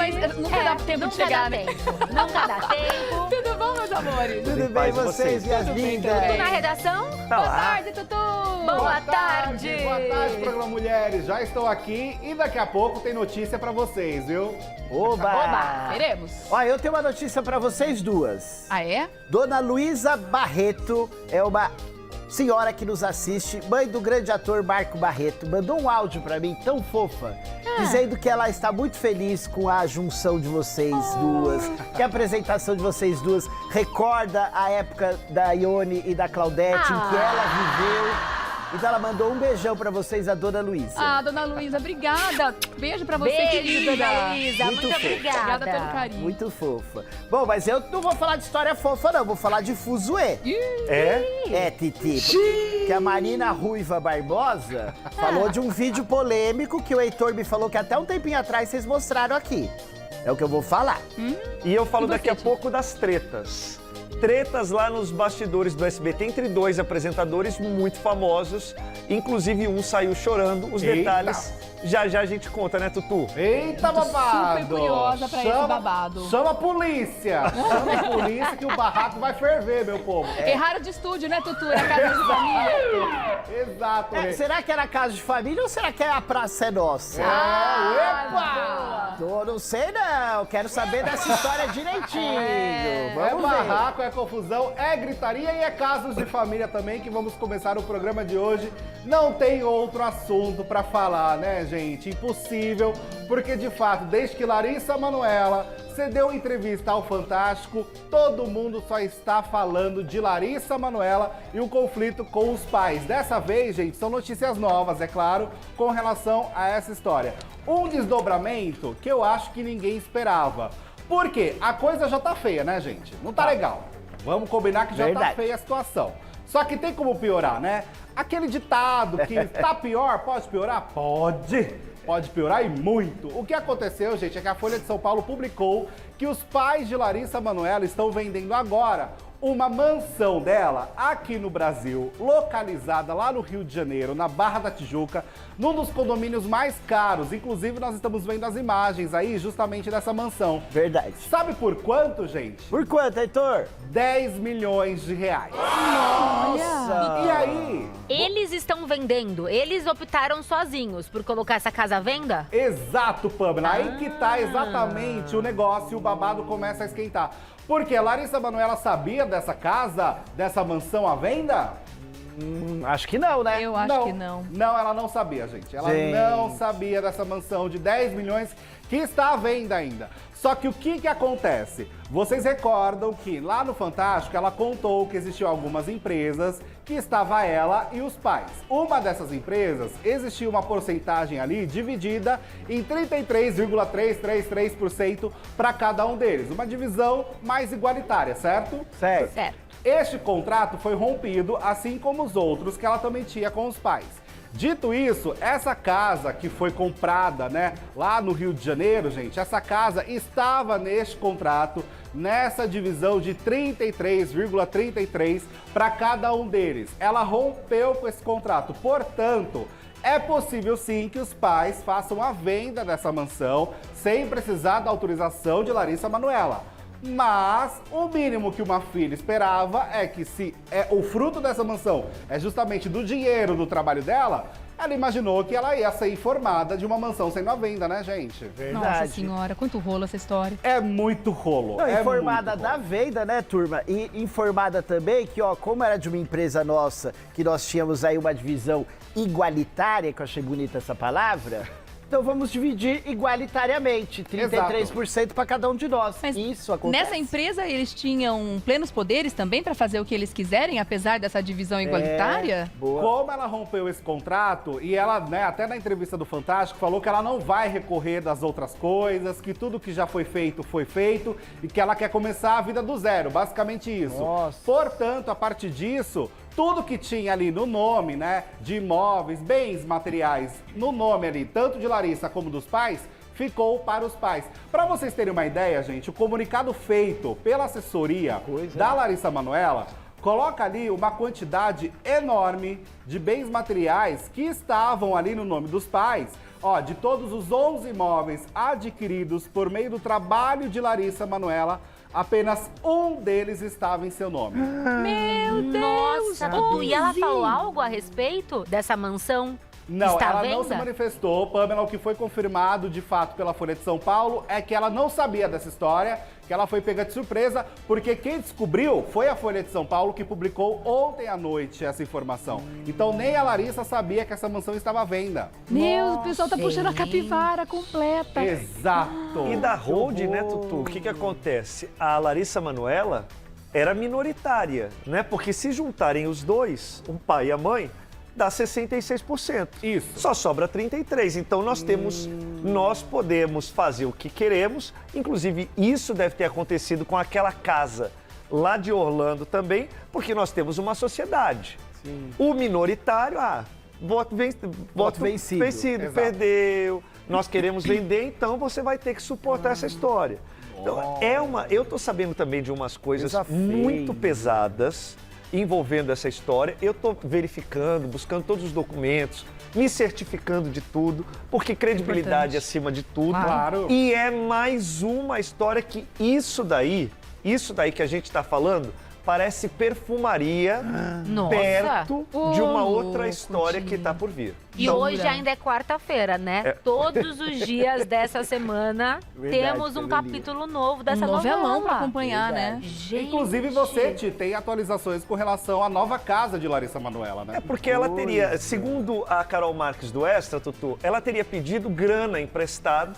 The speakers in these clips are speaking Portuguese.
mas nunca dá tempo de chegar, né? Nunca dá tempo. Tudo bom, meus amores? Tudo bem, vocês, minhas lindas? Tudo na redação? Boa tarde, Tutu! Boa tarde! Boa tarde, programa Mulheres. Já estou aqui e daqui a pouco tem notícia pra vocês, viu? Oba! Queremos. Ó, eu tenho uma notícia pra vocês duas. Ah, é? Dona Luísa Barreto é uma senhora que nos assiste, mãe do grande ator Marco Barreto, mandou um áudio pra mim tão fofa, dizendo que ela está muito feliz com a junção de vocês duas, que a apresentação de vocês duas recorda a época da Ione e da Claudete, em que ela viveu. Então ela mandou um beijão pra vocês, a Dona Luísa. Ah, Dona Luísa, obrigada. Beijo pra você, Beijo, querida. Dona Luísa. Muito Muito obrigada. Obrigada pelo carinho. Muito fofa. Bom, mas eu não vou falar de história fofa, não. Vou falar de fuzuê. É, Titi. Que a Marina Ruiva Barbosa falou de um vídeo polêmico que o Heitor me falou que até um tempinho atrás vocês mostraram aqui. É o que eu vou falar. E eu falo E daqui a você, pouco das tretas. Tretas lá nos bastidores do SBT entre dois apresentadores muito famosos. Inclusive um saiu chorando. Os Eita. detalhes já a gente conta, né, Tutu? Eita, Tô babado! super curiosa pra esse babado. Chama a polícia! Chama a polícia que o barraco vai ferver, meu povo. Erraram de estúdio, né, Tutu? Era casa de família. Exato. Será que era casa de família ou será que a praça é nossa? Epa! Eu não sei não, quero saber dessa história direitinho. É Vamos ver. barraco, é confusão, é gritaria e é casos de família também que vamos começar o programa de hoje. Não tem outro assunto pra falar, né, gente? Impossível, porque de fato, desde que Larissa Manoela cedeu entrevista ao Fantástico, todo mundo só está falando de Larissa Manoela e o conflito com os pais. Dessa vez, gente, são notícias novas, é claro, com relação a essa história. Um desdobramento que eu acho que ninguém esperava. Porque a coisa já tá feia, né, gente? Não tá legal. Vamos combinar que já tá Verdade. feia a situação. Só que tem como piorar, né? Aquele ditado que tá pior, pode piorar? Pode! Pode piorar e muito. O que aconteceu, gente, é que a Folha de São Paulo publicou que os pais de Larissa Manoela estão vendendo agora uma mansão dela aqui no Brasil, localizada lá no Rio de Janeiro, na Barra da Tijuca, num dos condomínios mais caros. Inclusive, nós estamos vendo as imagens aí justamente dessa mansão. Verdade. Sabe por quanto, gente? Por quanto, Heitor? 10 milhões de reais. Nossa! E aí? Eles estão vendendo. Eles optaram sozinhos por colocar essa casa à venda? Exato, Pamela. Aí que tá exatamente o negócio e o babado começa a esquentar. Porque a Larissa Manoela sabia dessa casa, dessa mansão à venda? Acho que não, né? Eu acho que não. Não, ela não sabia, gente. Ela Gente. não sabia dessa mansão de 10 milhões que está à venda ainda. Só que o que acontece? Vocês recordam que lá no Fantástico ela contou que existiam algumas empresas que estava ela e os pais. Uma dessas empresas existia uma porcentagem ali dividida em 33,333% para cada um deles. Uma divisão mais igualitária, certo? Certo. Certo. Este contrato foi rompido, assim como os outros que ela também tinha com os pais. Dito isso, essa casa que foi comprada, né, lá no Rio de Janeiro, gente, essa casa estava neste contrato, nessa divisão de 33,33 para cada um deles. Ela rompeu com esse contrato, portanto, é possível sim que os pais façam a venda dessa mansão sem precisar da autorização de Larissa Manoela. Mas o mínimo que uma filha esperava é que se o fruto dessa mansão é justamente do dinheiro do trabalho dela, ela imaginou que ela ia ser informada de uma mansão sendo à venda, né, gente? Nossa senhora, quanto rolo essa história. É muito rolo. Não, é informada muito da rolo. venda, né, turma? E informada também que, ó, como era de uma empresa nossa, que nós tínhamos aí uma divisão igualitária, que eu achei bonita essa palavra, então vamos dividir igualitariamente, 33% para cada um de nós. Mas isso acontece. nessa empresa eles tinham plenos poderes também para fazer o que eles quiserem, apesar dessa divisão igualitária? Boa. Como ela rompeu esse contrato, e ela, né, até na entrevista do Fantástico, falou que ela não vai recorrer das outras coisas, que tudo que já foi feito e que ela quer começar a vida do zero, basicamente isso. Nossa. Portanto, a partir disso, tudo que tinha ali no nome, né, de imóveis, bens materiais, no nome ali, tanto de Larissa como dos pais, ficou para os pais. Para vocês terem uma ideia, gente, o comunicado feito pela assessoria da Larissa Manoela coloca ali uma quantidade enorme de bens materiais que estavam ali no nome dos pais, Ó, de todos os 11 imóveis adquiridos por meio do trabalho de Larissa Manoela, apenas um deles estava em seu nome. Meu Deus! Nossa, Dudu, e ela falou algo a respeito dessa mansão? Não, Está à ela não venda? se manifestou. Pamela, o que foi confirmado de fato pela Folha de São Paulo é que ela não sabia dessa história, que ela foi pega de surpresa, porque quem descobriu foi a Folha de São Paulo, que publicou ontem à noite essa informação. Então nem a Larissa sabia que essa mansão estava à venda. Meu, o pessoal tá puxando a gente. capivara completa. Exato. E da hold, né, Tutu? O que acontece? A Larissa Manoela era minoritária, né? Porque se juntarem os dois, o pai e a mãe, dá 66%. Isso. Só sobra 33%. Então nós podemos fazer o que queremos. Inclusive, isso deve ter acontecido com aquela casa lá de Orlando também, porque nós temos uma sociedade. Sim. O minoritário, voto vencido, Exato. perdeu. Nós queremos vender, então você vai ter que suportar essa história. Então, eu tô sabendo também de umas coisas Coisa muito feia. pesadas envolvendo essa história. Eu tô verificando, buscando todos os documentos, me certificando de tudo, porque credibilidade Importante. acima de tudo. Claro. E é mais uma história que isso daí que a gente está falando, parece perfumaria Nossa. perto de uma Ô, outra louco, história que Dinho. está por vir. E Jura? hoje ainda é quarta-feira, né? Todos os dias dessa semana Verdade, temos um Carolina. capítulo novo dessa Um novelão novela. pra acompanhar, né? Gente. Inclusive você, Ti, tem atualizações com relação à nova casa de Larissa Manoela, né? É porque ela teria, segundo a Carol Marques do Extra, Tutu, ela teria pedido grana emprestado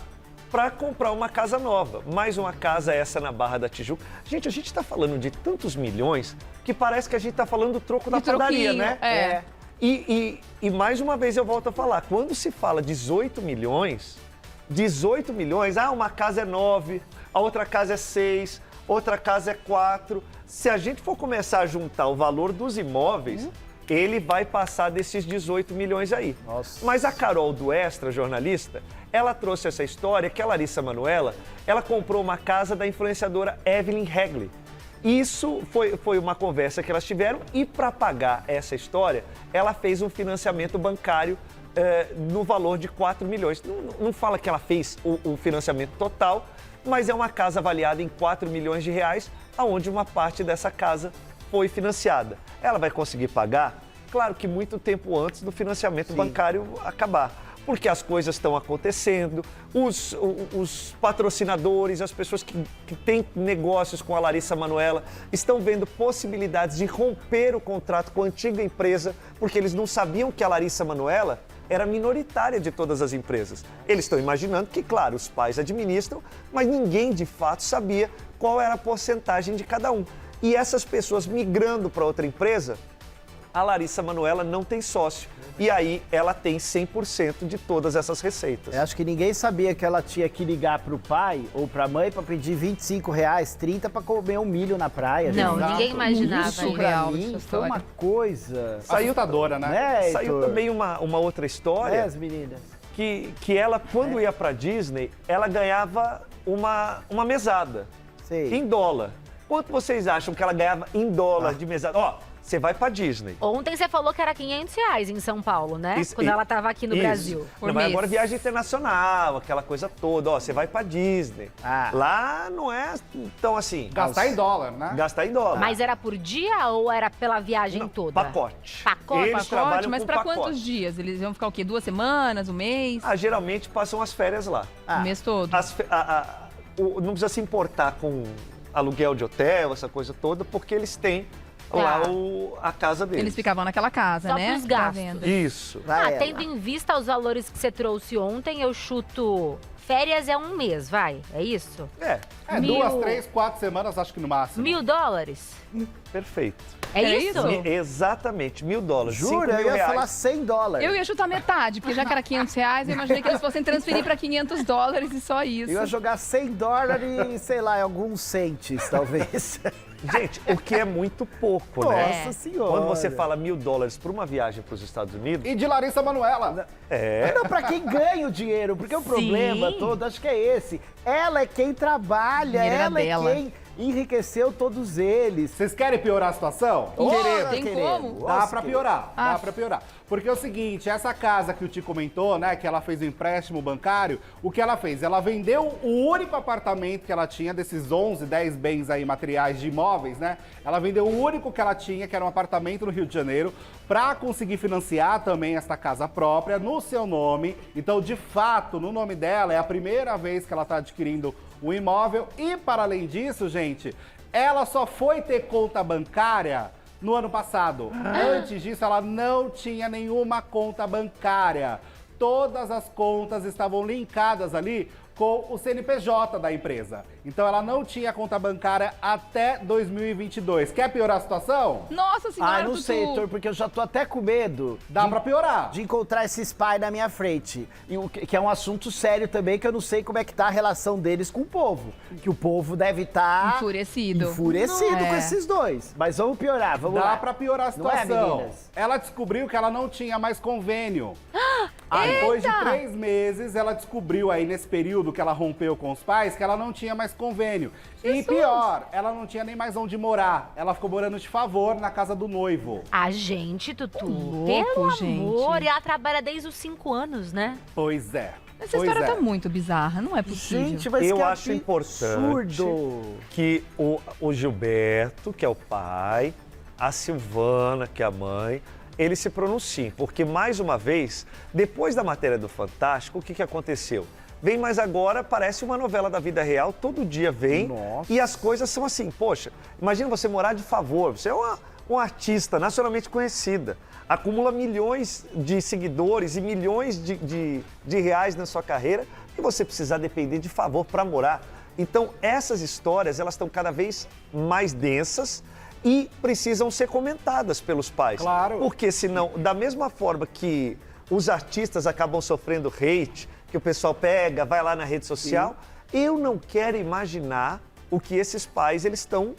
para comprar uma casa nova. Mais uma casa essa na Barra da Tijuca. Gente, a gente está falando de tantos milhões que parece que a gente está falando do troco da De padaria, troquinho, né? é. E mais uma vez eu volto a falar, quando se fala 18 milhões, uma casa é 9, a outra casa é 6, outra casa é 4. Se a gente for começar a juntar o valor dos imóveis, ele vai passar desses 18 milhões aí. Nossa. Mas a Carol do Extra, jornalista, ela trouxe essa história que a Larissa Manoela, ela comprou uma casa da influenciadora Evelyn Hagley. Isso foi uma conversa que elas tiveram e para pagar essa história, ela fez um financiamento bancário no valor de 4 milhões. Não fala que ela fez o financiamento total, mas é uma casa avaliada em 4 milhões de reais, aonde uma parte dessa casa foi financiada. Ela vai conseguir pagar? Claro que muito tempo antes do financiamento bancário acabar. Porque as coisas estão acontecendo, os patrocinadores, as pessoas que têm negócios com a Larissa Manoela estão vendo possibilidades de romper o contrato com a antiga empresa, porque eles não sabiam que a Larissa Manoela era minoritária de todas as empresas. Eles estão imaginando que, claro, os pais administram, mas ninguém de fato sabia qual era a porcentagem de cada um. E essas pessoas migrando para outra empresa, a Larissa Manoela não tem sócio. E aí ela tem 100% de todas essas receitas. Eu acho que ninguém sabia que ela tinha que ligar pro pai ou pra mãe pra pedir R$25, 30 pra comer um milho na praia. Não, gente. ninguém imaginava Isso isso. pra Real, mim essa foi uma história. coisa. Assustadora, né? Saiu Heitor? também uma outra história As meninas. que ela, quando ia para Disney, ela ganhava uma mesada Sei. em dólar. Quanto vocês acham que ela ganhava em dólar de mesada? Ó, você vai para Disney. Ontem você falou que era R$500 em São Paulo, né? Isso, Quando ela estava aqui no isso. Brasil. Por Não, mas mês. agora viagem internacional, aquela coisa toda. Ó, você vai para Disney. Ah. Lá não é tão assim. Gastar em dólar, né? Gastar em dólar. Mas era por dia ou era pela viagem Não, toda? pacote. Pacote? Eles Pacote, trabalham mas com pra pacote. quantos dias? Eles vão ficar o quê? 2 semanas, um mês? Geralmente passam as férias lá. O mês todo? Não precisa se importar com aluguel de hotel, essa coisa toda, porque eles têm lá a casa deles. Eles ficavam naquela casa, Só né? pros Tá gastos. vendo? Isso. Vai ela. Tendo em vista os valores que você trouxe ontem, eu chuto... Férias é um mês, vai? É isso? É, É, 2, 3, 4 semanas, acho que no máximo. $1.000? perfeito. É É isso? isso? Exatamente, $1.000. Jura? Eu ia R$5.000. falar $100. Eu ia chutar metade, porque já que era R$500, eu imaginei que eles fossem transferir pra $500 e só isso. Eu ia jogar $100 e, sei lá, alguns centes, talvez. Gente, o que é muito pouco, né? Nossa senhora. Quando você fala $1.000 por uma viagem para os Estados Unidos, E de Larissa Manoela. Não, pra quem ganha o dinheiro, porque o problema todo, acho que é esse. Ela é quem trabalha, Dinheiro era ela é dela. quem enriqueceu todos eles. Vocês querem piorar a situação? Ora, Tem como? Dá Nossa, pra piorar, dá Ah. pra piorar. Porque é o seguinte, essa casa que o Ti comentou, né, que ela fez o empréstimo bancário, o que ela fez? Ela vendeu o único apartamento que ela tinha, desses 11, 10 bens aí materiais de imóveis, né? Ela vendeu o único que ela tinha, que era um apartamento no Rio de Janeiro, pra conseguir financiar também esta casa própria no seu nome. Então, de fato, no nome dela, é a primeira vez que ela tá adquirindo um imóvel. E, para além disso, gente, ela só foi ter conta bancária no ano passado. Antes disso, ela não tinha nenhuma conta bancária. Todas as contas estavam linkadas ali com o CNPJ da empresa. Então, ela não tinha conta bancária até 2022. Quer piorar a situação? Nossa senhora, Ai, não Tutu. sei, Heitor, porque eu já tô até com medo Dá pra piorar. de encontrar esses pais na minha frente. E que é um assunto sério também, que eu não sei como é que tá a relação deles com o povo. Que o povo deve estar... Enfurecido. Enfurecido Não é. com esses dois. Mas vamos piorar, vamos lá. Dá pra piorar a Não é, situação. meninas? Ela descobriu que ela não tinha mais convênio. Depois de 3 meses, ela descobriu aí nesse período que ela rompeu com os pais que ela não tinha mais convênio. E pior, ela não tinha nem mais onde morar. Ela ficou morando de favor na casa do noivo. A gente, Tutu, louco, pelo gente. amor, e ela trabalha desde os 5 anos, né? Pois é. Essa pois história é. tá muito bizarra, não é possível. Gente, mas Eu que acho importante absurdo. que o Gilberto, que é o pai, a Silvana, que é a mãe, eles se pronunciem, porque mais uma vez, depois da matéria do Fantástico, o que aconteceu? Vem, mas agora parece uma novela da vida real, todo dia vem. Nossa. E as coisas são assim, poxa, imagina você morar de favor, você é uma artista nacionalmente conhecida, acumula milhões de seguidores e milhões de reais na sua carreira e você precisar depender de favor para morar. Então, essas histórias, elas estão cada vez mais densas e precisam ser comentadas pelos pais. Claro. Porque senão, da mesma forma que os artistas acabam sofrendo hate, que o pessoal pega, vai lá na rede social, eu não quero imaginar o que esses pais eles estão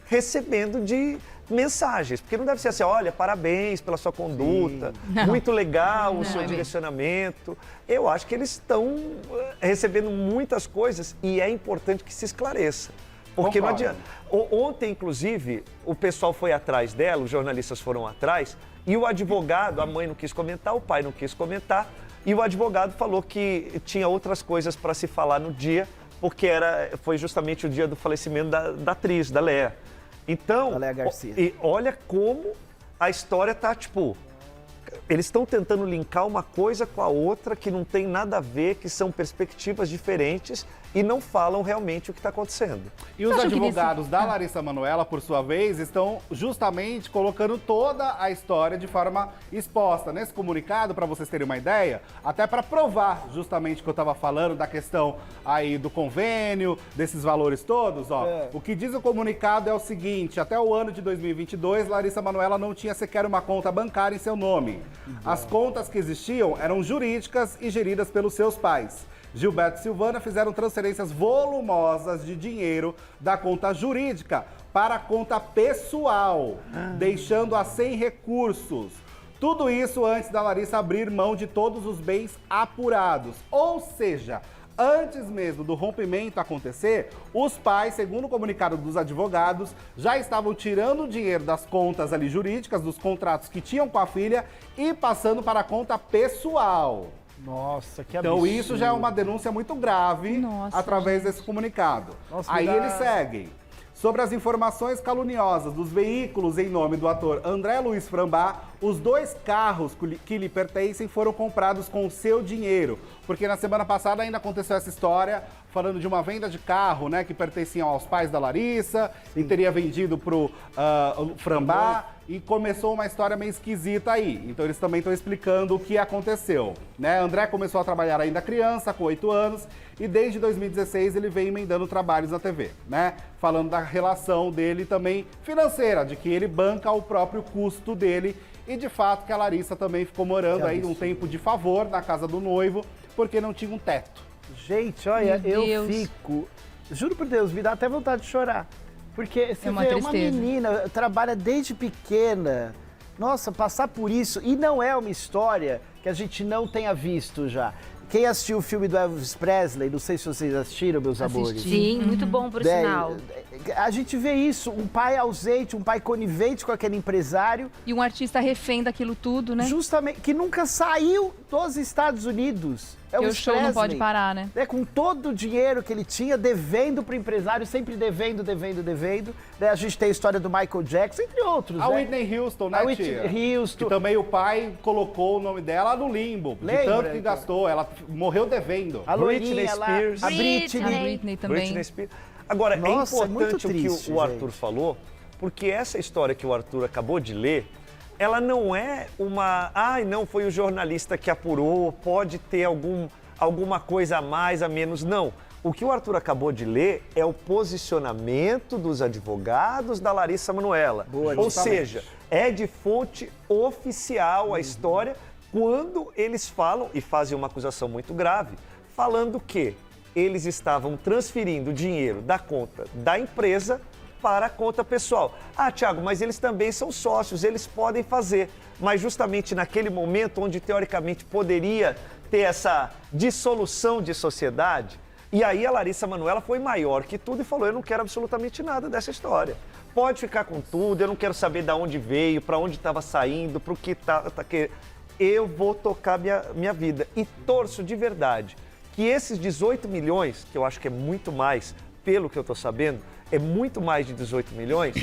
recebendo de mensagens. Porque não deve ser assim, olha, parabéns pela sua conduta, muito legal o seu é bem. direcionamento. Eu acho que eles estão recebendo muitas coisas e é importante que se esclareça. Porque não Concordo. adianta. Ontem, inclusive, o pessoal foi atrás dela, os jornalistas foram atrás, e o advogado, a mãe não quis comentar, o pai não quis comentar, e o advogado falou que tinha outras coisas para se falar no dia, porque foi justamente o dia do falecimento da atriz, da Léa. Então, Da Léa Garcia. e olha como a história tá, tipo, eles estão tentando linkar uma coisa com a outra que não tem nada a ver, que são perspectivas diferentes e não falam realmente o que está acontecendo. E os Você acha que advogados da Larissa Manoela, por sua vez, estão justamente colocando toda a história de forma exposta. Nesse comunicado, para vocês terem uma ideia, até para provar justamente o que eu estava falando da questão aí do convênio, desses valores todos, ó. O que diz o comunicado é o seguinte, até o ano de 2022, Larissa Manoela não tinha sequer uma conta bancária em seu nome. As contas que existiam eram jurídicas e geridas pelos seus pais. Gilberto e Silvana fizeram transferências volumosas de dinheiro da conta jurídica para a conta pessoal, deixando-a sem recursos. Tudo isso antes da Larissa abrir mão de todos os bens apurados. Ou seja, antes mesmo do rompimento acontecer, os pais, segundo o comunicado dos advogados, já estavam tirando o dinheiro das contas ali jurídicas, dos contratos que tinham com a filha e passando para a conta pessoal. Nossa, que absurdo. Então isso já é uma denúncia muito grave Nossa, através desse comunicado. Nossa, Aí me dá- eles seguem. Sobre as informações caluniosas dos veículos em nome do ator André Luiz Frambá, os 2 carros que lhe pertencem foram comprados com o seu dinheiro. Porque na semana passada ainda aconteceu essa história, falando de uma venda de carro, né, que pertenciam aos pais da Larissa e teria vendido pro Frambá. E começou uma história meio esquisita aí. Então eles também estão explicando o que aconteceu, né? André começou a trabalhar ainda criança, com 8 anos, e desde 2016 ele vem emendando trabalhos na TV, né? Falando da relação dele também financeira, de que ele banca o próprio custo dele. E de fato que a Larissa também ficou morando aí um tempo de favor na casa do noivo, porque não tinha um teto. Gente, olha, Meu eu Deus. fico... Juro por Deus, me dá até vontade de chorar. Porque você uma vê uma tristeza. menina, trabalha desde pequena. Nossa, passar por isso. E não é uma história que a gente não tenha visto já. Quem assistiu o filme do Elvis Presley, não sei se vocês assistiram, meus amores. Sim, muito bom, por Né, sinal. A gente vê isso, um pai ausente, um pai conivente com aquele empresário. E um artista refém daquilo tudo, né? Justamente, que nunca saiu dos Estados Unidos. Porque o show não pode parar, né? Com todo o dinheiro que ele tinha, devendo pro empresário, sempre devendo. A gente tem a história do Michael Jackson, entre outros, A né? Whitney Houston, né, A tia? Whitney Houston. Que também o pai colocou o nome dela no limbo. Lembra, de tanto que então? gastou. Ela morreu devendo. A Britney loirinha lá, Spears. a A Britney. Britney também. Britney Spears. Agora, Nossa, é é muito importante triste, o que o gente. Arthur falou, porque essa história que o Arthur acabou de ler, ela não é uma... Ai, não, foi o jornalista que apurou, pode ter alguma coisa a mais, a menos. Não. O que o Arthur acabou de ler é o posicionamento dos advogados da Larissa Manoela. Boa, Ou justamente. seja, é de fonte oficial a história quando eles falam, e fazem uma acusação muito grave, falando que eles estavam transferindo dinheiro da conta da empresa para a conta pessoal. Ah, Thiago, mas eles também são sócios, eles podem fazer. Mas justamente naquele momento onde teoricamente poderia ter essa dissolução de sociedade, e aí a Larissa Manoela foi maior que tudo e falou, eu não quero absolutamente nada dessa história. Pode ficar com tudo, eu não quero saber de onde veio, para onde estava saindo, para o que que eu vou tocar minha vida. E torço de verdade que esses 18 milhões, que eu acho que é muito mais, pelo que eu estou sabendo, é muito mais de 18 milhões,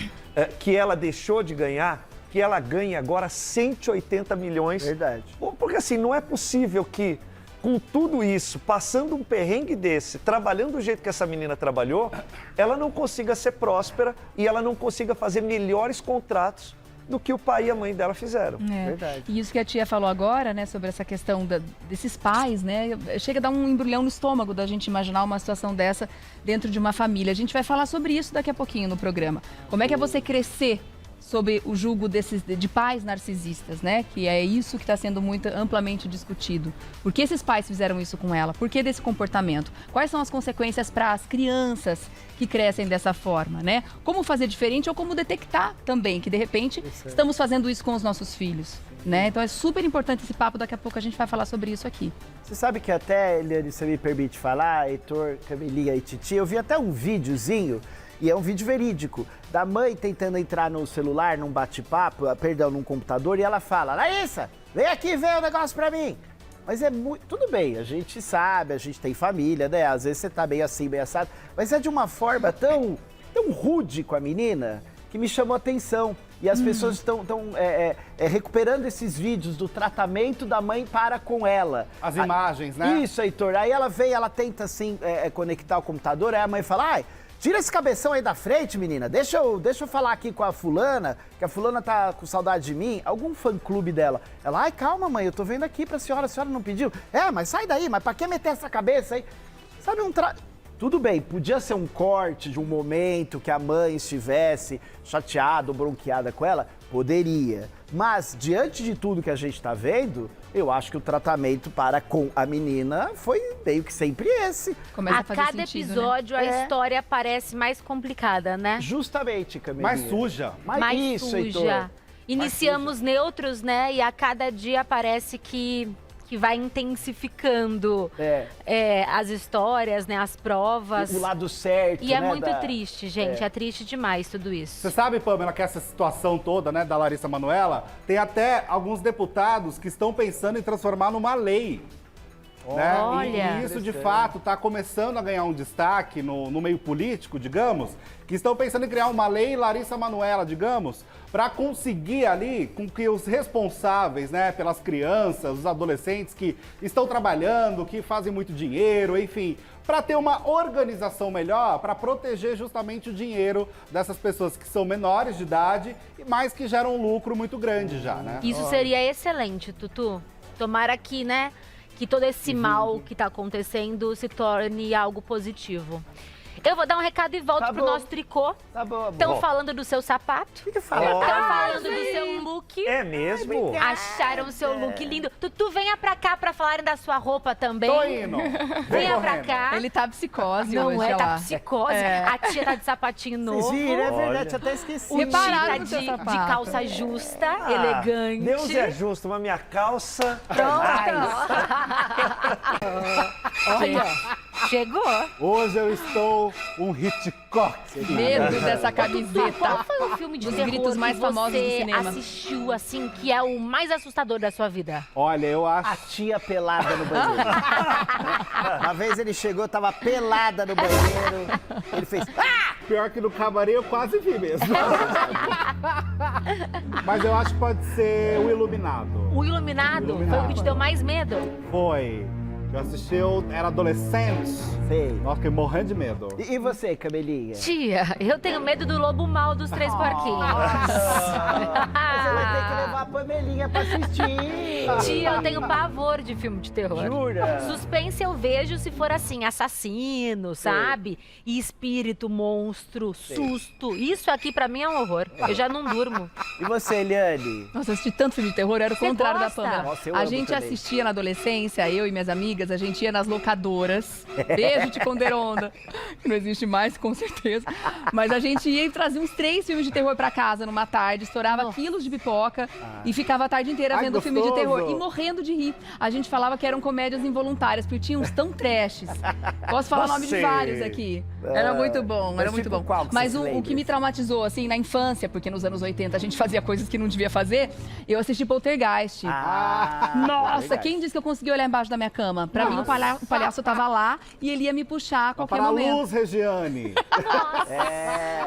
que ela deixou de ganhar, que ela ganhe agora 180 milhões. Verdade. Porque assim, não é possível que, com tudo isso, passando um perrengue desse, trabalhando do jeito que essa menina trabalhou, ela não consiga ser próspera e ela não consiga fazer melhores contratos do que o pai e a mãe dela fizeram. É. Verdade. E isso que a tia falou agora, né, sobre essa questão desses pais, né, chega a dar um embrulhão no estômago da gente imaginar uma situação dessa dentro de uma família. A gente vai falar sobre isso daqui a pouquinho no programa. Como é que é você crescer sob o jugo de pais narcisistas, né? Que é isso que está sendo muito amplamente discutido. Por que esses pais fizeram isso com ela? Por que desse comportamento? Quais são as consequências para as crianças que crescem dessa forma, né? Como fazer diferente ou como detectar também que, de repente, estamos fazendo isso com os nossos filhos, né? Então é super importante esse papo, daqui a pouco a gente vai falar sobre isso aqui. Você sabe que até, Eliane, você me permite falar, Heitor, Camilinha e Titi, eu vi até um videozinho, e é um vídeo verídico, da mãe tentando entrar no celular, num bate-papo, perdão, num computador, e ela fala, Larissa, vem aqui ver o negócio pra mim. Mas é muito... Tudo bem, a gente sabe, a gente tem família, né? Às vezes você tá bem assim, bem assado, mas é de uma forma tão rude com a menina que me chamou a atenção. E as pessoas estão recuperando esses vídeos do tratamento da mãe para com ela. As imagens, né? Isso, Heitor. Aí ela vem, ela tenta assim conectar o computador, aí a mãe fala, ai, tira esse cabeção aí da frente, menina. Deixa eu falar aqui com a fulana, que a fulana tá com saudade de mim. Algum fã-clube dela. Ela, ai, calma, mãe, eu tô vendo aqui pra senhora, a senhora não pediu? É, mas sai daí, mas pra que meter essa cabeça aí? Sabe, tudo bem, podia ser um corte de um momento que a mãe estivesse chateada ou bronqueada com ela? Poderia. Mas, diante de tudo que a gente tá vendo, eu acho que o tratamento para com a menina foi meio que sempre esse. Começa A fazer cada sentido, episódio né? a história parece mais complicada, né? Justamente, Camilinha. Mais suja. Mais isso, suja. Heitor. Iniciamos neutros, né? E a cada dia parece que vai intensificando as histórias, né? As provas. O lado certo, E é né, muito triste, gente. É triste demais tudo isso. Você sabe, Pamela, que essa situação toda, né, da Larissa Manoela, tem até alguns deputados que estão pensando em transformar numa lei. Né? Olha. E isso, de fato, está começando a ganhar um destaque no meio político, digamos, que estão pensando em criar uma lei Larissa Manoela, digamos, para conseguir ali com que os responsáveis, né, pelas crianças, os adolescentes que estão trabalhando, que fazem muito dinheiro, enfim, para ter uma organização melhor, para proteger justamente o dinheiro dessas pessoas que são menores de idade, mas que geram um lucro muito grande já, né? Isso seria excelente, Tutu. Tomara que, né, que todo esse mal que tá acontecendo se torne algo positivo. Eu vou dar um recado e volto Tá pro bom. nosso tricô. Tá bom, Estão amor. falando do seu sapato? Fica falando. Estão falando do seu look. É mesmo? Acharam o seu look lindo. Tutu, venha pra cá pra falarem da sua roupa também. Tô indo. Venha pra correndo. cá. Ele tá psicose Não hoje, é, olha tá lá. psicose. A tia tá de sapatinho Vocês novo. viram, é verdade, Olha. eu até esqueci. O Repararam Tita no seu de sapato. calça justa, Ah, elegante. Deus é justo, mas minha calça... Pronto. Olha, Chegou. Hoje eu estou um Hitchcock. Medo dessa camiseta. Qual foi o filme de Dos terror gritos mais que famosos do você cinema. assistiu, assim, que é o mais assustador da sua vida? Olha, eu acho... A tia pelada no banheiro. Uma vez ele chegou, tava pelada no banheiro. Ele fez... Pior que no camarim eu quase vi mesmo. Mas eu acho que pode ser o Iluminado. O Iluminado foi o que te deu mais medo? Foi. Eu assisti, eu era adolescente. Sei. Nossa, fiquei morrendo de medo. E você, Camelinha? Tia, eu tenho medo do lobo mau dos três porquinhos. Você vai ter que levar a Pamelinha pra assistir. Tia, eu tenho pavor de filme de terror. Jura? Suspense eu vejo se for assim, assassino, sabe? E espírito, monstro, susto. Isso aqui pra mim é um horror. Eu já não durmo. E você, Eliane? Nossa, eu assisti tanto filme de terror, era o Você contrário gosta? da Pamela. Nossa, eu A amo gente também. assistia na adolescência, eu e minhas amigas, a gente ia nas locadoras. Beijo de Conderonda, que não existe mais, com certeza. Mas a gente ia e trazia uns 3 filmes de terror pra casa numa tarde, estourava quilos de pipoca e ficava a tarde inteira Ai, vendo filme de gostoso. terror e morrendo de rir. A gente falava que eram comédias involuntárias, porque tinha uns tão trashes. Posso falar o nome de Sei. vários aqui. Era muito bom, Mas era muito tipo bom. qual que Mas você se o lembra? que me traumatizou, assim, na infância, porque nos anos 80 a gente fazia coisas que não devia fazer, eu assisti Poltergeist. Nossa, legal. quem disse que eu consegui olhar embaixo da minha cama? Pra mim, o palhaço tava lá e ele ia me puxar a qualquer Para a momento. luz, Regiane.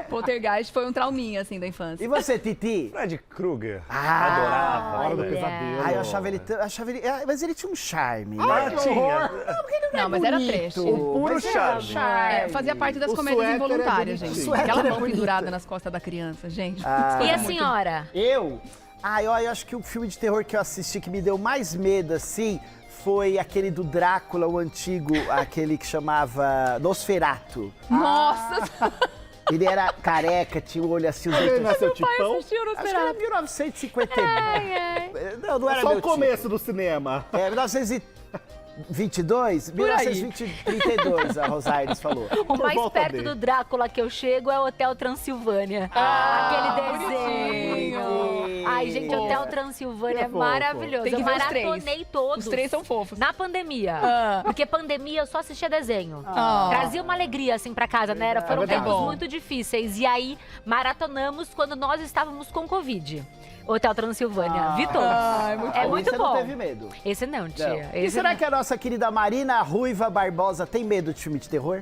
Poltergeist foi um trauminha, assim, da infância. E você, Titi? Fred Krueger. Adorava. Hora do Olha. pesadelo. Ai, eu achava ele... Mas ele tinha um charme, né? Ah, tinha. Não, mas era bonito. trash. Puro Mas charme. Fazia parte das O comédias suéter é involuntárias, bonitinho. gente. O suéter Aquela é mão bonito. pendurada nas costas da criança, gente. E a Muito- senhora? Eu? Eu acho que o filme de terror que eu assisti que me deu mais medo, assim, foi aquele do Drácula, o antigo, aquele que chamava Nosferatu. Nossa, Ele era careca, tinha o olho assim, os Ele dentes... nasceu meu pai tipão? assistiu no Acho que era 1950. Não era Só meu o começo do cinema. tipo. 1922? Por aí. 1932, a Rosaires falou. O mais volta perto dele. do Drácula que eu chego é o Hotel Transilvânia. Aquele desenho. bonitinho. Ai, gente, Hotel Transilvânia é fofo. maravilhoso. Tem que Eu ver os 3. maratonei todos. Os 3 são fofos. Na pandemia. Ah. Porque pandemia eu só assistia desenho. Ah. Trazia uma alegria, assim, pra casa, né? Foram verdade. tempos Bom. muito difíceis. E aí, maratonamos quando nós estávamos com Covid. Hotel Transilvânia. Vi todos. Ai, muito É Aí muito você bom. não teve medo. Esse não, tia. Não. E Esse será não. que a nossa querida Marina Ruiva Barbosa tem medo de filme de terror?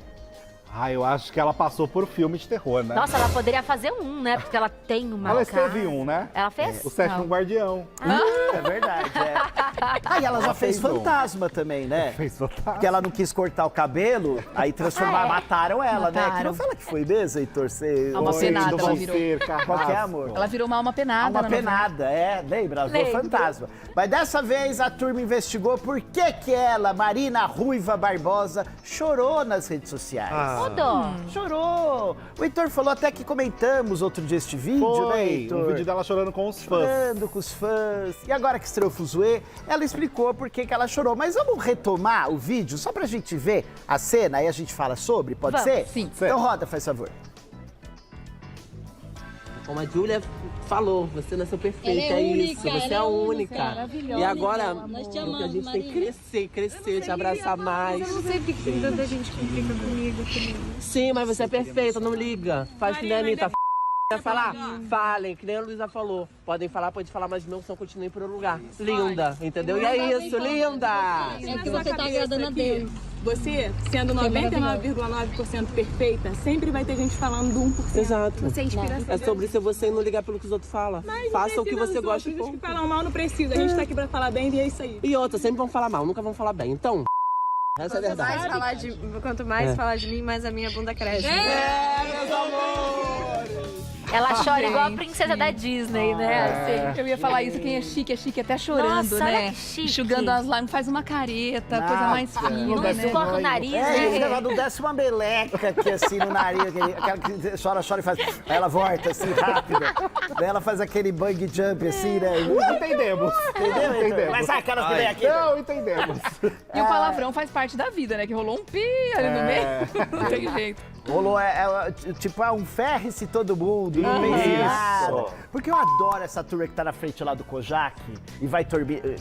Eu acho que ela passou por filme de terror, né? Nossa, ela poderia fazer um, né? Porque ela tem uma Ela cara. esteve um, né? Ela fez? O Sétimo Guardião. É verdade, é. E ela já Ela fez fez um. fantasma também, né? Fez fantasma. Porque ela não quis cortar o cabelo, aí transformaram, mataram ela, né? Que Mataram. não fala que foi mesmo, Heitor? Você... Alma Oi, penada, do ela Valser. virou. Qual que é, amor? Ela virou uma alma penada. Alma na novela. penada, lembra? Ela virou Lembro. fantasma. Mas dessa vez a turma investigou por que ela, Marina Ruiva Barbosa, chorou nas redes sociais. Ô, dó. Chorou! O Heitor falou até que comentamos outro dia este vídeo, né, Foi Heitor? um vídeo dela chorando com os fãs. Chorando com os fãs. E agora que estreou o Fuzue, ela explicou por que ela chorou. Mas vamos retomar o vídeo só pra gente ver a cena, aí a gente fala sobre, pode Vamos, ser? sim. Então roda, faz favor. Como a Júlia falou, você nasceu perfeita, Ela é isso, única, você ela é é única. única, maravilhosa. E agora, Nós te o que a amamos, gente tem que Marina. crescer, te abraçar mais. Eu não sei porque tem tanta gente que implica comigo também. Sim, mas você é perfeita, não liga. Faz que nem a Anitta. Quer falar? Falem, que nem a Luísa falou. Podem falar, pode falar, mas não são, continuem por um lugar. Linda, entendeu? E é isso, linda! É que você tá agradando a Deus. Você, sendo 99,9% perfeita, sempre vai ter gente falando do 1%. Exato. Você é inspiração. É sobre ser você e não ligar pelo que os outros falam. Faça o que você gosta. Os que falam mal não precisa. A gente tá aqui pra falar bem e é isso aí. E outra, sempre vão falar mal, nunca vão falar bem. Então, essa é a verdade. Quanto mais falar de mim, mais a minha bunda cresce. Ela chora igual a princesa da Disney, né? Assim. Eu ia falar isso, quem é chique até chorando, Nossa, né? olha que chique. Enxugando as lágrimas, faz uma careta, coisa Nossa, mais fina, Não né? escorre o nariz, Esse né? negócio não desce uma meleca aqui assim no nariz, aquela que chora e faz. Aí ela volta assim rápido. Daí ela faz aquele bang jump assim, né? Entendemos. Entendeu? Entendemos. Mas sabe aquelas que vem aqui? Não, entendemos. E o palavrão faz parte da vida, né? Que rolou um pi ali no meio. Não tem jeito. Rolou, tipo, um ferre-se todo mundo, não fez nada. Porque eu adoro essa turma que tá na frente lá do Kojak e vai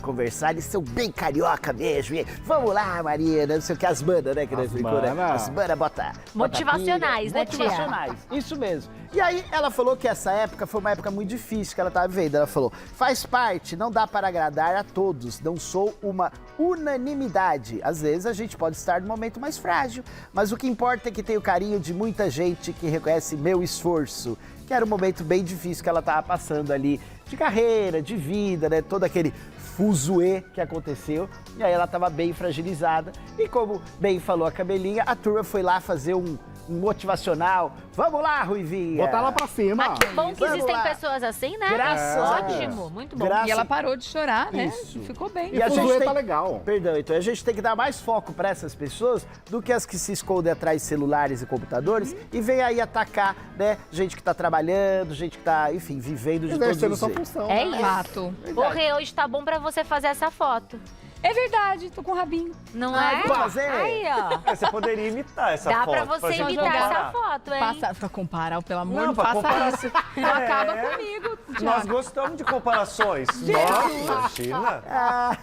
conversar, eles são bem carioca mesmo. E, vamos lá, Marina, não sei o que, as bandas, né, que nós brincamos, né? As bandas bota Motivacionais, né, tia? Motivacionais, isso mesmo. E aí ela falou que essa época foi uma época muito difícil que ela tava vivendo. Ela falou, faz parte, não dá para agradar a todos, não sou uma unanimidade. Às vezes a gente pode estar num momento mais frágil, mas o que importa é que tem o carinho de muita gente que reconhece meu esforço, que era um momento bem difícil que ela tava passando ali, de carreira, de vida, né? Todo aquele fuzuê que aconteceu. E aí ela tava bem fragilizada. E como bem falou a Camelinha, a turma foi lá fazer um motivacional. Vamos lá, Ruivinha. Botar lá pra cima. Mas que bom que Vamos existem lá. pessoas assim, né? Graças a Deus. Ótimo, muito bom. Graças- E ela parou de chorar, né? Isso. Ficou bem. E a O gente zoe tem... tá legal. Perdão, então a gente tem que dar mais foco para essas pessoas do que as que se escondem atrás de celulares e computadores e vem aí atacar, né, gente que tá trabalhando, gente que tá, enfim, vivendo de todos Exercendo os sua jeitos. função. É né? isso. Fato. Ô, Rê, hoje tá bom pra você fazer essa foto. É verdade, tô com o rabinho. Não é? vamos fazer? Aí, ó. Você poderia imitar essa Dá foto. pra você gente imitar comparar. essa foto, hein? Pra comparar, pelo amor, Não, não pra faça comparar. isso. Não acaba comigo, Nós Thiago. gostamos de comparações. Nossa, imagina.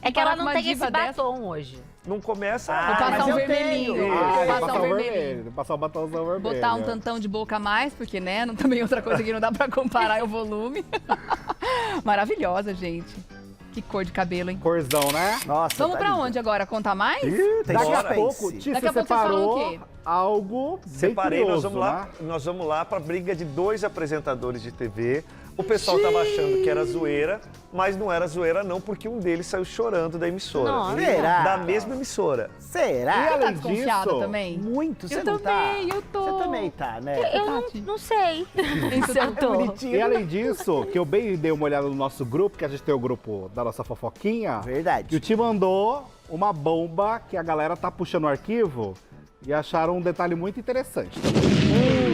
É que ela Falar com não uma tem diva esse dessa. batom hoje. Não começa... Vou mas passar um eu vermelhinho. tenho. Vou Passar passar um o vermelhinho. Passar o batomzão vermelho. Botar um tantão de boca a mais, porque, né, não, também outra coisa que não dá pra comparar é o volume. Maravilhosa, gente. Que cor de cabelo, hein? Corzão, né? Nossa, Vamos tá pra lindo. onde agora? Contar mais? Ih, tem Daqui a suspense. pouco, Tia, Daqui a você pouco você fala o separou quê? algo bem Separei, curioso, né? nós vamos lá pra briga de 2 apresentadores de TV. O pessoal tava achando que era zoeira, mas não era zoeira não, porque um deles saiu chorando da emissora. Nossa. Será? Da mesma emissora. Será? E Tá além desconfiada disso, também? Muito, você Eu não também, tá? eu tô. Você também tá, né? Eu não sei se eu tô. E além disso, que eu bem dei uma olhada no nosso grupo, que a gente tem o grupo da nossa fofoquinha. Verdade. E o Ti mandou uma bomba que a galera tá puxando o arquivo e acharam um detalhe muito interessante.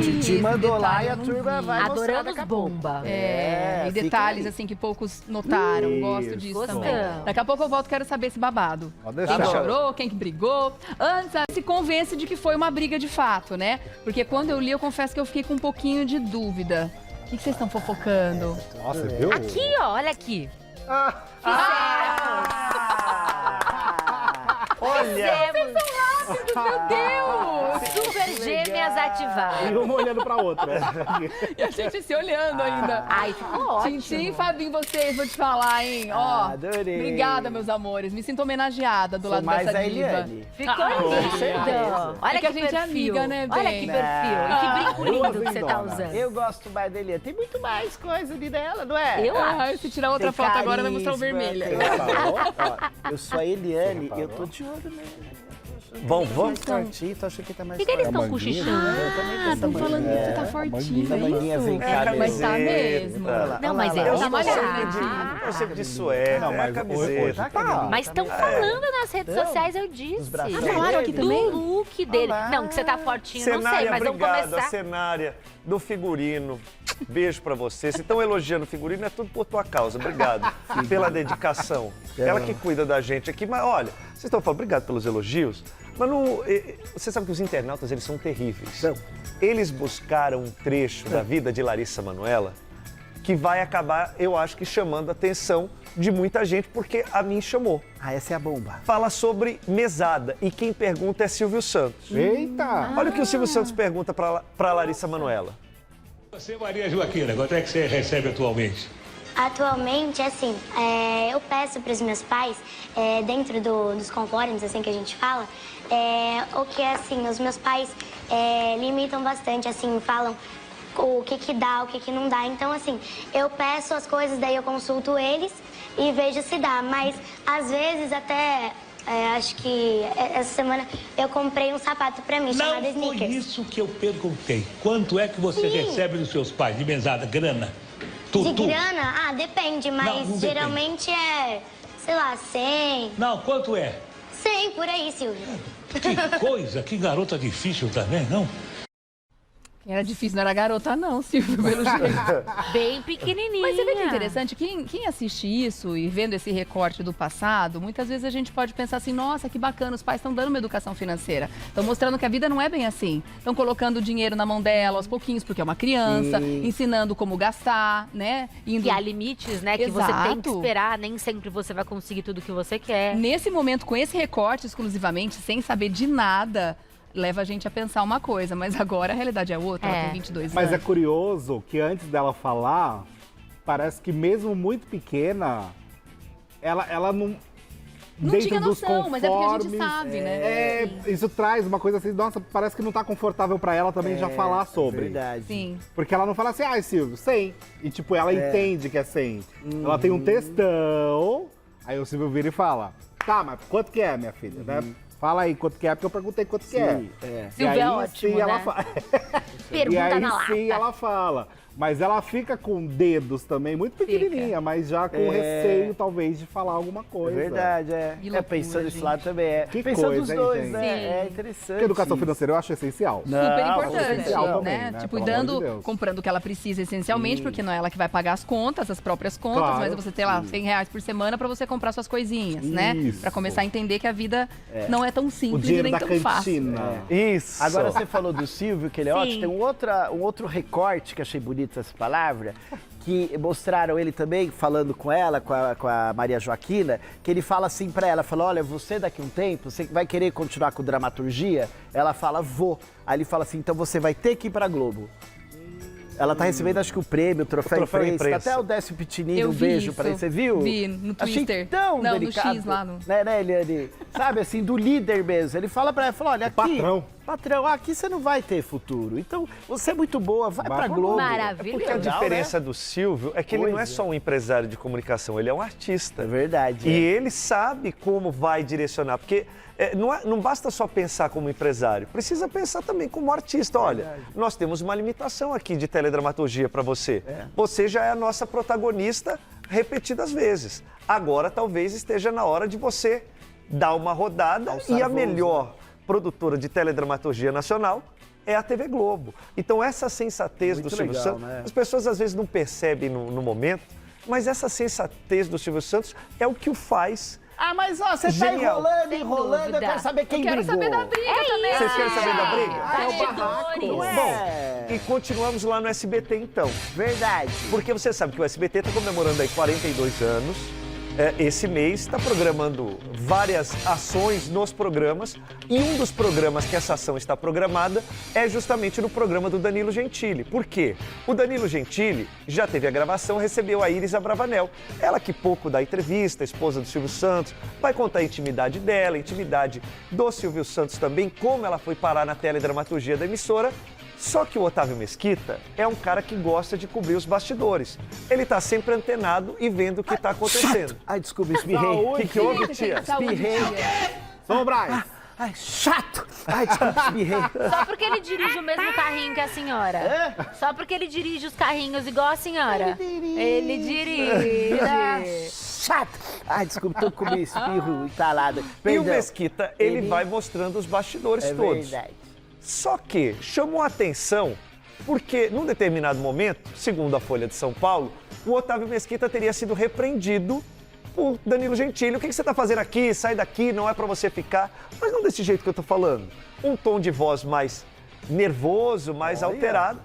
Titi esse mandou lá detalhe e a eu não turma vi. vai mostrar Adoramos daqui a pouco. bomba. É, e fica detalhes aí. assim que poucos notaram. Isso. Gosto disso Gostamos. também. Daqui a pouco eu volto, quero saber esse babado. Pode Quem deixar. chorou, quem que brigou. Antes, se convence de que foi uma briga de fato, né? Porque quando eu li, eu confesso que eu fiquei com um pouquinho de dúvida. O que vocês estão fofocando? Nossa, viu? Aqui, ó, olha aqui. Olha! Meu Deus! Super gêmeas ativadas. E uma olhando pra outra. E a gente se olhando ainda. Ai, ficou ótimo. Tintim e Fabinho, vocês, vou te falar, hein? Ó, adorei. Obrigada, meus amores. Me sinto homenageada do Sou lado mais dessa a diva. Eliane. Ficou certeza. lindo. Olha É que a que gente é perfil. amiga, né, Olha bem? que perfil. E que brinco lindo que você tá Lindona. usando. Eu gosto mais da Eliane. Tem muito mais coisa ali dela, não é? Eu acho. Ai, se tirar outra Tem foto agora, vai mostrar o carisma, vermelho. tem- Ó, eu sou a Eliane, eu tô de olho nele. Bom, vamos. Fortinho, tô achando que tá O mais que, que eles forte. estão cochichando? Ah, estão falando que você tá fortinho, Essa é manguinha isso? vem cá Mas tá mesmo. Olha lá, Não, olha mas lá, ele olha tá lá. malhado. Eu sempre de suéter, Não, é mas a camiseta. Mas estão falando nas redes sociais, eu disse. braços falaram aqui do também? look dele. Olá. Não, que você tá fortinho, não sei, Cenária, mas vamos obrigado. A começar. cenária do figurino. Beijo pra você. Se estão elogiando o figurino, é tudo por tua causa. Obrigado pela dedicação. Ela que cuida da gente aqui. Mas olha, vocês estão falando, obrigado pelos elogios. Mas não, você sabe que os internautas, eles são terríveis. Não. Eles buscaram um trecho da vida de Larissa Manoela que vai acabar, eu acho que chamando a atenção de muita gente, porque a mim chamou. Ah, essa é a bomba. Fala sobre mesada e quem pergunta é Silvio Santos. Eita! Olha o que o Silvio Santos pergunta pra Larissa Manoela. Você, Maria Joaquina, quanto é que você recebe atualmente? Atualmente, assim, eu peço para os meus pais, dentro dos conformes, assim, que a gente fala, o que, assim, os meus pais limitam bastante, assim, falam o que dá, o que não dá. Então, assim, eu peço as coisas, daí eu consulto eles e vejo se dá. Mas, às vezes, até, acho que essa semana eu comprei um sapato para mim, chamado Não foi Sneakers. isso que eu perguntei. Quanto é que você recebe dos seus pais de mesada, grana? De grana? Ah, depende, mas Não depende. geralmente sei lá, 100. Não, quanto é? 100 por aí, Silvio. Que coisa, que garota difícil também, não? Era difícil, não era garota não, Silvio, pelo jeito. Bem pequenininha. Mas você vê que é interessante, quem assiste isso e vendo esse recorte do passado, muitas vezes a gente pode pensar assim, nossa, que bacana, os pais estão dando uma educação financeira. Estão mostrando que a vida não é bem assim. Estão colocando dinheiro na mão dela aos pouquinhos, porque é uma criança, ensinando como gastar, né? Que há limites, né? Que você tem que esperar, nem sempre você vai conseguir tudo que você quer. Nesse momento, com esse recorte exclusivamente, sem saber de nada, leva a gente a pensar uma coisa, mas agora a realidade é outra, ela tem 22 anos. Mas é curioso que antes dela falar, parece que mesmo muito pequena, ela não... Não dentro tinha dos noção, mas é porque a gente conformes, sabe, né? Isso traz uma coisa assim, nossa, parece que não tá confortável pra ela também já falar sobre. Verdade. Sim. Porque ela não fala assim, ai, Silvio, 100. E tipo, ela entende que é 100. Ela tem um textão, aí o Silvio vira e fala, tá, mas quanto que é, minha filha, né? Fala aí quanto que é, porque eu perguntei quanto que é. Silvio é ótimo, sim, ela né? fala. Pergunta E aí na lata. sim ela fala. Mas ela fica com dedos também, muito pequenininha, mas já com receio, talvez, de falar alguma coisa. Verdade, Que loucura, pensando nesse gente. lado também. Que Pensando coisa, os hein, dois, gente? né? É interessante. Porque educação financeira eu acho essencial. Super importante, essencial né? também, né? Tipo, Pelo dando, amor de Deus. comprando o que ela precisa essencialmente, porque não é ela que vai pagar as contas, as próprias contas, Claro, mas você tem lá R$100 por semana pra você comprar suas coisinhas, né? Isso. Pra começar a entender que a vida não é tão O simples e dinheiro nem da tão fácil. cantina. Isso. Agora você falou do Silvio, que ele é Sim. ótimo. Tem um outro recorte que achei bonito essa palavra, que mostraram ele também falando com ela, com a Maria Joaquina, que ele fala assim pra ela, fala, olha, você daqui a um tempo, você vai querer continuar com dramaturgia? Ela fala, vou. Aí ele fala assim, então você vai ter que ir pra Globo. Ela tá recebendo, acho que o prêmio, o troféu imprensa. Até o Décio Pitinini, um beijo pra ele. Você viu? Vi no Twitter. Achei tão não, delicado. no X lá. No... Né, Eliane? Sabe, assim, do líder mesmo. Ele fala pra ela, fala, olha, aqui... Patrão, aqui você não vai ter futuro. Então, você é muito boa, vai pra Globo. Maravilhoso. Porque a diferença do Silvio é que ele não é só um empresário de comunicação, ele é um artista. É verdade. E ele sabe como vai direcionar, porque não basta só pensar como empresário, precisa pensar também como artista. Olha, nós temos uma limitação aqui de teledramaturgia para você. Você já é a nossa protagonista repetidas vezes. Agora talvez esteja na hora de você dar uma rodada e a melhor produtora de teledramaturgia nacional é a TV Globo. Então essa sensatez Muito do Silvio legal, Santos, né? as pessoas às vezes não percebem no momento, mas essa sensatez do Silvio Santos é o que o faz. Ah, mas ó, você tá Genial. enrolando, eu quero saber quem Quero brigou. saber da briga também. Vocês querem saber da briga? Bastidores. Bom, e continuamos lá no SBT então. Verdade. Porque você sabe que o SBT está comemorando aí 42 anos. Esse mês está programando várias ações nos programas e um dos programas que essa ação está programada é justamente no programa do Danilo Gentili. Por quê? O Danilo Gentili já teve a gravação, recebeu a Iris Abravanel. Ela que pouco dá entrevista, esposa do Silvio Santos, vai contar a intimidade dela, a intimidade do Silvio Santos também, como ela foi parar na teledramaturgia da emissora. Só que o Otávio Mesquita é um cara que gosta de cobrir os bastidores. Ele tá sempre antenado e vendo o que tá acontecendo. Ai, desculpa, espirrei. O que houve, tia? Espirrei. São Braz. Ai, chato. Ai, desculpa, espirrei. Só porque ele dirige o mesmo carrinho que a senhora. Só porque ele dirige os carrinhos igual a senhora. Ele dirige. Chato. Ai, desculpa, tô com o espirro entalado. E o Perdão. Mesquita, ele vai mostrando os bastidores É todos. verdade. Só que chamou a atenção porque, num determinado momento, segundo a Folha de São Paulo, o Otávio Mesquita teria sido repreendido por Danilo Gentili. O que você está fazendo aqui? Sai daqui, não é para você ficar. Mas não desse jeito que eu tô falando. Um tom de voz mais nervoso, mais alterado.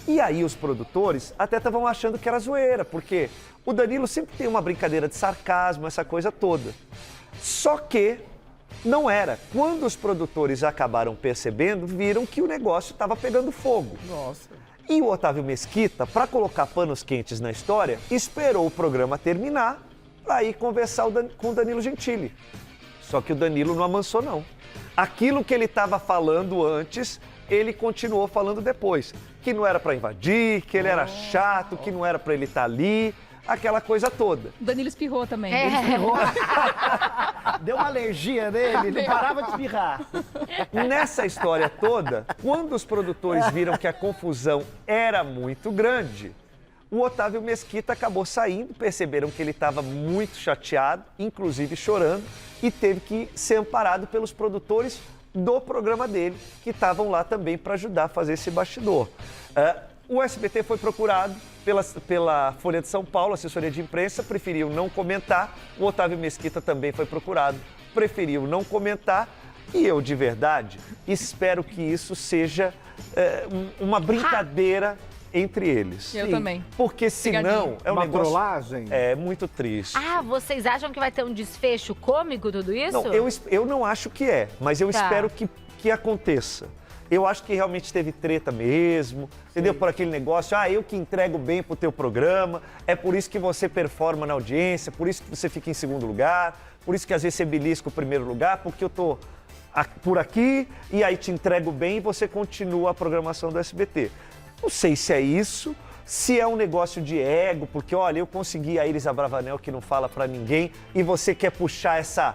E aí os produtores até estavam achando que era zoeira, porque o Danilo sempre tem uma brincadeira de sarcasmo, essa coisa toda. Só que não era. Quando os produtores acabaram percebendo, viram que o negócio estava pegando fogo. Nossa. E o Otávio Mesquita, para colocar panos quentes na história, esperou o programa terminar para ir conversar com o Danilo Gentili. Só que o Danilo não amansou, não. Aquilo que ele estava falando antes, ele continuou falando depois. Que não era para invadir, que ele era chato, que não era para ele estar ali. Aquela coisa toda. O Danilo espirrou também. É. Ele espirrou. Deu uma alergia nele, não parava de espirrar. Nessa história toda, quando os produtores viram que a confusão era muito grande, o Otávio Mesquita acabou saindo, perceberam que ele estava muito chateado, inclusive chorando, e teve que ser amparado pelos produtores do programa dele, que estavam lá também para ajudar a fazer esse bastidor. O SBT foi procurado pela Folha de São Paulo, assessoria de imprensa, preferiu não comentar. O Otávio Mesquita também foi procurado, preferiu não comentar. E eu, de verdade, espero que isso seja uma brincadeira entre eles. Eu também. Porque senão é um uma negócio... trollagem? É muito triste. Vocês acham que vai ter um desfecho cômico tudo isso? Não, eu não acho que mas eu espero que aconteça. Eu acho que realmente teve treta mesmo, entendeu? Por aquele negócio, eu que entrego bem pro teu programa, é por isso que você performa na audiência, por isso que você fica em segundo lugar, por isso que às vezes você belisca o primeiro lugar, porque eu tô por aqui e aí te entrego bem e você continua a programação do SBT. Não sei se é isso, se é um negócio de ego, porque olha, eu consegui a Iris Abravanel que não fala pra ninguém e você quer puxar essa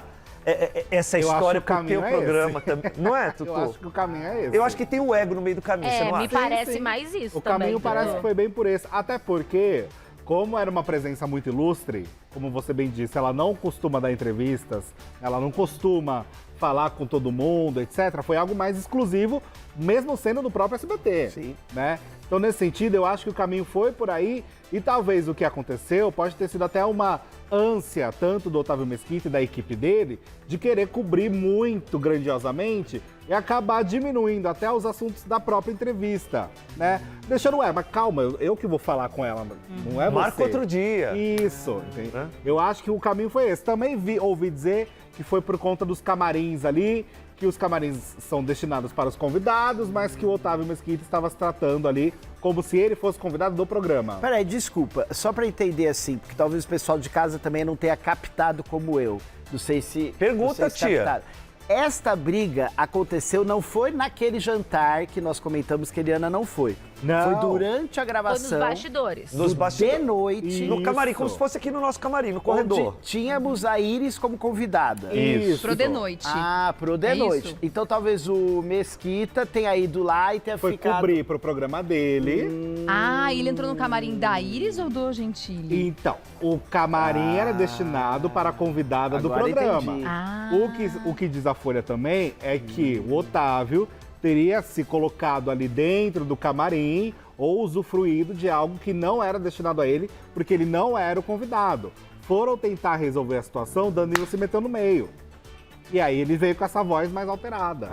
história pro teu programa também. Não é, Tutu? Eu acho que o caminho é esse. Eu acho que tem o ego no meio do caminho, você não acha? Me parece mais isso o também. O caminho parece que foi bem por esse. Até porque, como era uma presença muito ilustre, como você bem disse, ela não costuma dar entrevistas, ela não costuma falar com todo mundo, etc. Foi algo mais exclusivo, mesmo sendo do próprio SBT. Sim. Né? Então, nesse sentido, eu acho que o caminho foi por aí e talvez o que aconteceu pode ter sido até uma ânsia, tanto do Otávio Mesquita e da equipe dele, de querer cobrir muito grandiosamente e acabar diminuindo até os assuntos da própria entrevista, né? Deixando, mas calma, eu que vou falar com ela, não é você. Marca outro dia. Isso, entende? Eu acho que o caminho foi esse. Também ouvi dizer que foi por conta dos camarins ali, que os camarins são destinados para os convidados, mas que o Otávio Mesquita estava se tratando ali como se ele fosse convidado do programa. Peraí, desculpa, só pra entender assim, porque talvez o pessoal de casa também não tenha captado como eu. Não sei se... Pergunta, tia. Captaram. Esta briga aconteceu, não foi naquele jantar que nós comentamos que a Eliana não foi. Não. Foi durante a gravação. Foi nos bastidores. Nos bastidores. De noite. No camarim, como se fosse aqui no nosso camarim, no corredor. Onde tínhamos a Iris como convidada. Isso. Pro de noite. Pro de noite. Isso. Então talvez o Mesquita tenha ido lá e tenha Foi ficado... cobrir pro programa dele. Ele entrou no camarim da Iris ou do Gentili? Então, o camarim era destinado para a convidada do Agora programa. entendi. O que diz a Folha também é que o Otávio teria se colocado ali dentro do camarim ou usufruído de algo que não era destinado a ele, porque ele não era o convidado. Foram tentar resolver a situação, Danilo se meteu no meio. E aí ele veio com essa voz mais alterada.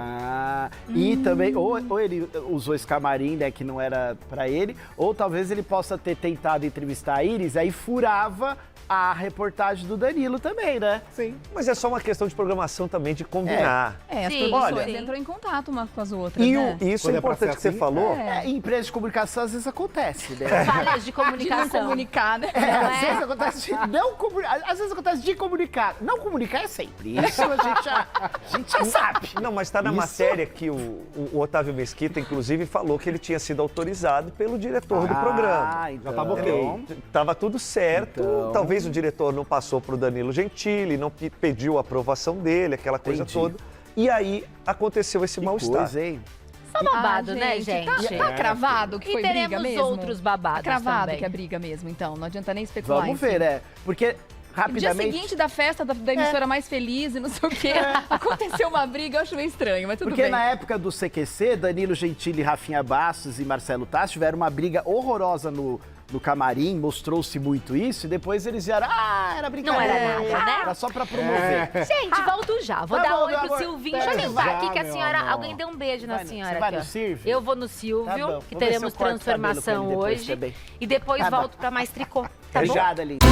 E também, ou ele usou esse camarim, né, que não era pra ele, ou talvez ele possa ter tentado entrevistar a Iris, aí furava a reportagem do Danilo também, né? Sim. Mas é só uma questão de programação também, de combinar. As Sim, produções sim. entram em contato umas com as outras, E né? isso Quando é é pra importante ser que você assim, falou. Em empresa de comunicação, às vezes acontece, né? Falhas de De não comunicação. comunicar, né? Às vezes acontece de não comunicar, às vezes acontece de comunicar. Não comunicar é sempre. Isso a gente já sabe. Não, mas tá na Isso. matéria que o Otávio Mesquita, inclusive, falou que ele tinha sido autorizado pelo diretor do programa. Então, Já tava ok. Tava tudo certo, Então- talvez o diretor não passou pro Danilo Gentili, não pediu a aprovação dele, aquela coisa Entendi. toda. E aí aconteceu esse Que mal-estar. coisa, hein? Só babado, né, gente? Tá cravado que E foi briga teremos mesmo? outros babados Tá cravado também. que é briga mesmo, então. Não adianta nem especular. Vamos enfim. ver, né? Porque No dia rapidamente... seguinte da festa da emissora mais feliz e não sei o quê, aconteceu uma briga, eu acho meio estranho, mas tudo Porque bem. na época do CQC, Danilo Gentili, Rafinha Bastos e Marcelo Tassi tiveram uma briga horrorosa no camarim, mostrou-se muito isso, e depois eles vieram, era brincadeira. Não era nada, né? Era só pra promover. Gente, volto já. Vou Tá dar bom, oi meu pro amor. Silvinho. Pera Deixa eu sentar já, aqui que a meu senhora... amor. Alguém deu um beijo na Vai, senhora você vai aqui, no ó. Silvio? Eu vou no Tá Silvio, bom. que Vou ver se teremos eu corto o cabelo transformação com ele depois hoje. também. E depois Tá bom. volto pra mais tricô, tá bom? Beijada, linda.